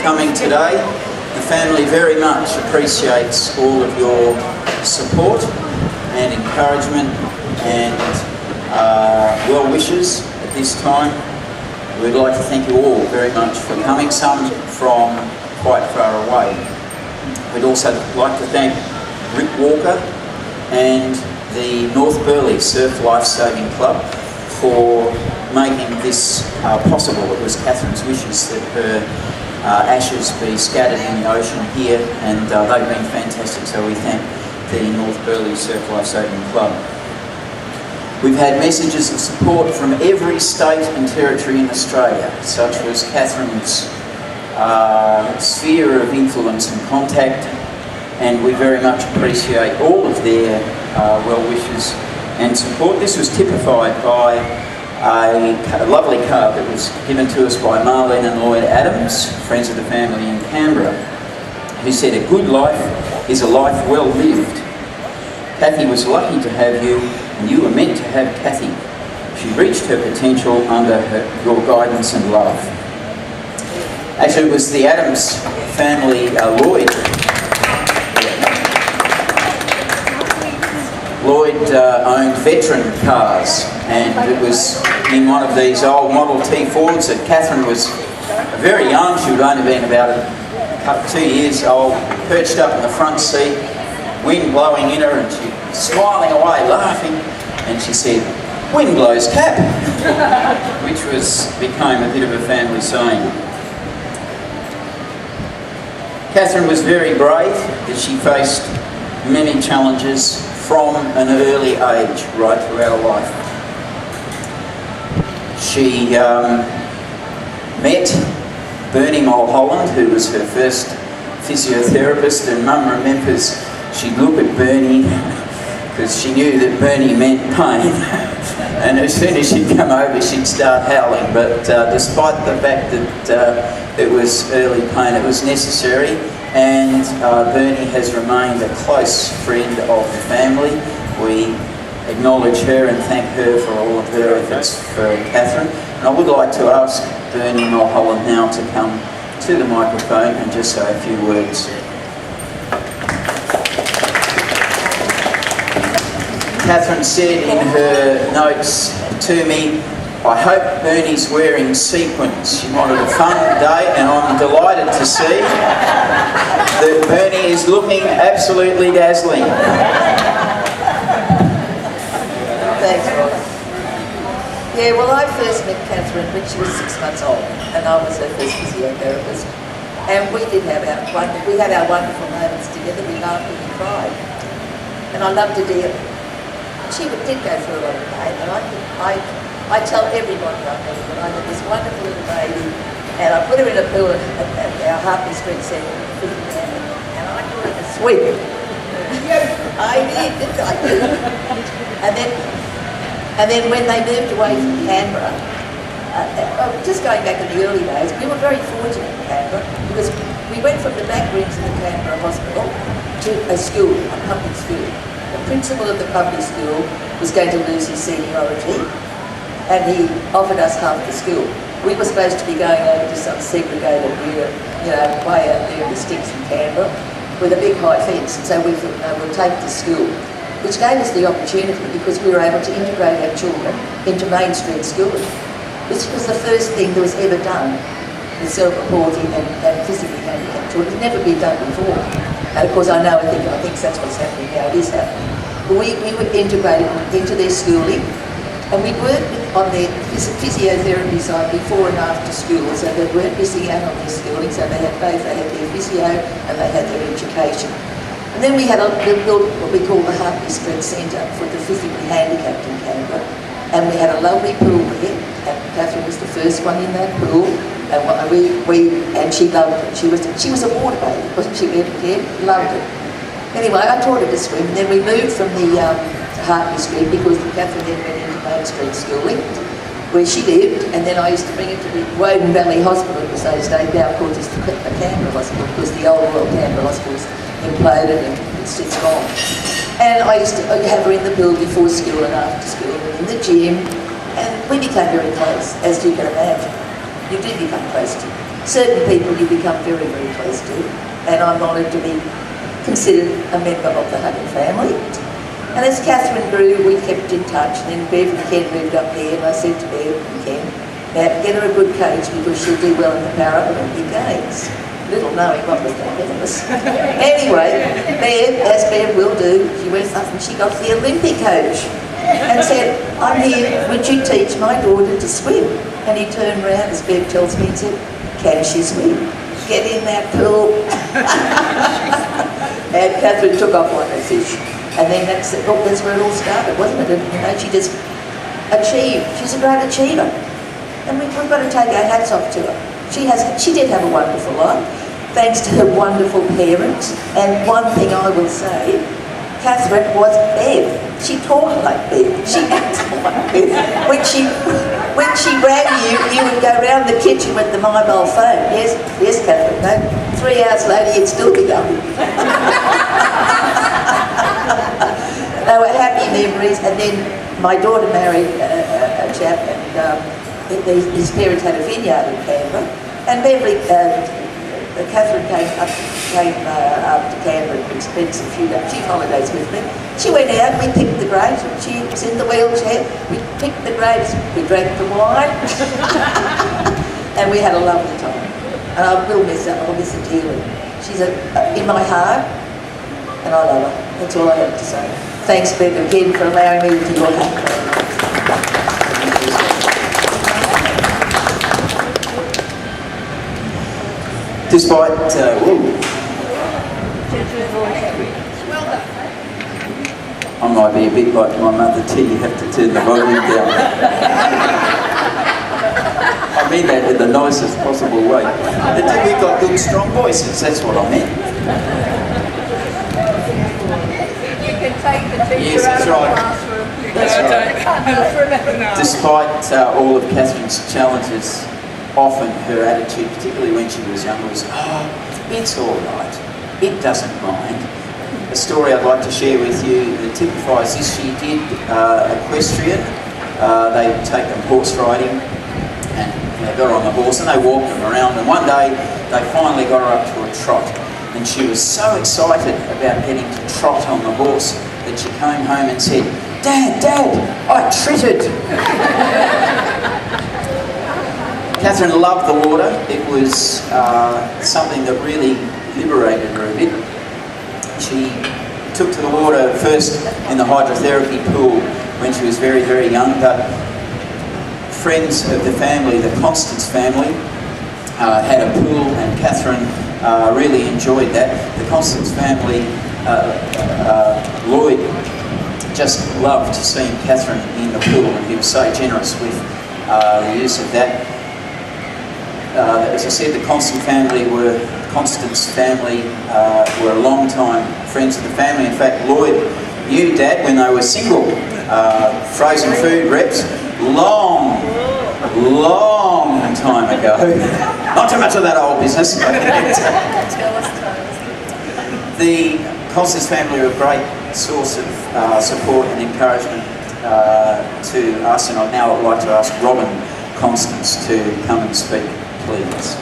coming today. The family very much appreciates all of your support and encouragement and well wishes at this time. We'd like to thank you all very much for coming, some from quite far away. We'd also like to thank Rick Walker and the North Burleigh Surf Lifesaving Club for making this possible. It was Catherine's wishes that her ashes be scattered in the ocean here, and they've been fantastic, so we thank the North Burleigh Surf Lifesaving Club. We've had messages of support from every state and territory in Australia, such was Catherine's sphere of influence and contact, and we very much appreciate all of their well wishes and support. This was typified by a lovely card that was given to us by Marlene and Lloyd Adams, friends of the family in Canberra, who said, "A good life is a life well lived. Kathy was lucky to have you, and you were meant to have Kathy. She reached her potential under your guidance and love." Actually, it was the Adams family, Lloyd owned Veteran cars, and it was in one of these old Model T Fords that Catherine was very young. She would only been about 2 years old, perched up in the front seat, wind blowing in her, and she smiling away, laughing, and she said, "Winglow's cap," which became a bit of a family saying. Catherine was very brave, as she faced many challenges from an early age right throughout her life. She met Bernie Mulholland, who was her first physiotherapist, and Mum remembers she'd look at Bernie because she knew that Bernie meant pain, and as soon as she'd come over she'd start howling, but despite the fact that it was early pain, it was necessary, and Bernie has remained a close friend of the family. We acknowledge her and thank her for all of her efforts for Catherine, and I would like to ask Bernie Mulholland now to come to the microphone and just say a few words. Catherine said in her notes to me, "I hope Bernie's wearing sequins." She wanted a fun day, and I'm delighted to see that Bernie is looking absolutely dazzling. Thanks, Rob. Yeah, well, I first met Catherine when she was 6 months old, and I was her first physiotherapist. And we had our wonderful moments together. We laughed and we cried, and I loved her dearly. She did go through a lot of pain, and I tell everybody I met that I had this wonderful little baby, and I put her in a pool at our Hartley Street Centre, and I put her to swim. I did, didn't I? And then when they moved away from Canberra, just going back in the early days, we were very fortunate in Canberra because we went from the back rooms of the Canberra Hospital to a school, a public school. The principal of the public school was going to lose his seniority, and he offered us half the school. We were supposed to be going over to some segregated area, way out there in the sticks in Canberra, with a big high fence, and so we thought, no, we'll take the school, which gave us the opportunity because we were able to integrate our children into mainstream schooling. This was the first thing that was ever done with self-reporting and physically handicapped children. It's never been done before. And of course I think that's what's happening now, it is happening. But we were integrated into their schooling, and we worked on their physiotherapy side before and after school, so they weren't missing out on their schooling, so they had their physio and they had their education. And then we had built what we call the Hartley Street Centre for the physically handicapped in Canberra, and we had a lovely pool there, and Catherine was the first one in that pool, and she loved it. She was a water baby, wasn't she? Loved it. Anyway, I taught her to swim, and then we moved from the Hartley Street because Catherine then went into Main Street schooling, where she lived, and then I used to bring her to the Woden Valley Hospital, it was those days, now of course it's the Canberra Hospital, because the old Royal Canberra Hospital was imploded and it's gone. And I used to have her in the pool before school and after school, and in the gym, and we became very close, as you can imagine. You did become close to her. Certain people you become very, very close to, and I'm honoured to be considered a member of the Huggin family. And as Catherine grew, we kept in touch, and then Bev and Ken moved up here, and I said to Bev and Ken, now get her a good coach because she'll do well in the Paralympic Games. Little knowing what was going on us. Anyway, Bev, as Bev will do, she went up and she got the Olympic coach and said, I'm here, would you teach my daughter to swim? And he turned around, as Bev tells me, and said, can she swim? Get in that pool. And Catherine took off like a fish. And then that's where it all started, wasn't it? And, you know, she just achieved. She's a great achiever. And we've got to take our hats off to her. She did have a wonderful life, thanks to her wonderful parents. And one thing I will say, Catherine was Bev. She talked like Bev. She acted like Bev. When she rang you, you would go round the kitchen with the mobile phone. Yes, Catherine. No, 3 hours later, you'd still be going. They were happy memories. And then my daughter married a chap, and his parents had a vineyard in Canberra. And Beverly, Catherine came up to Canberra and spent a few cheap holidays with me. She went out, we picked the grapes, and she was in the wheelchair. We picked the grapes, we drank the wine, and we had a lovely time. And I will miss her, I'll miss her dearly. She's in my heart, and I love her. That's all I have to say. Thanks, Bev, again, for allowing me into your heart. Despite, I might be a bit like my mother T, you have to turn the volume down. I mean that in the nicest possible way. We've got good, strong voices, that's what I meant. You can take the teacher Yes, that's out of right. the classroom. That's right. Despite all of Catherine's challenges, often her attitude, particularly when she was young, was, oh, it's all right, it doesn't mind. A story I'd like to share with you that typifies this, she did equestrian. They'd take them horse riding, and they got her on the horse and they walked them around, and one day they finally got her up to a trot, and she was so excited about getting to trot on the horse that she came home and said, Dad, I tritted. Catherine loved the water. It was something that really liberated her a bit. She took to the water first in the hydrotherapy pool when she was very, very young, but friends of the family, the Constance family, had a pool, and Catherine really enjoyed that. The Constance family, Lloyd just loved seeing Catherine in the pool, and he was so generous with the use of that. As I said, the Constance family were a long time friends of the family. In fact, Lloyd knew Dad when they were single. Frozen food reps, long time ago. Not too much of that old business. The Constance family were a great source of support and encouragement to us, and I'd now like to ask Robin Constance to come and speak, please.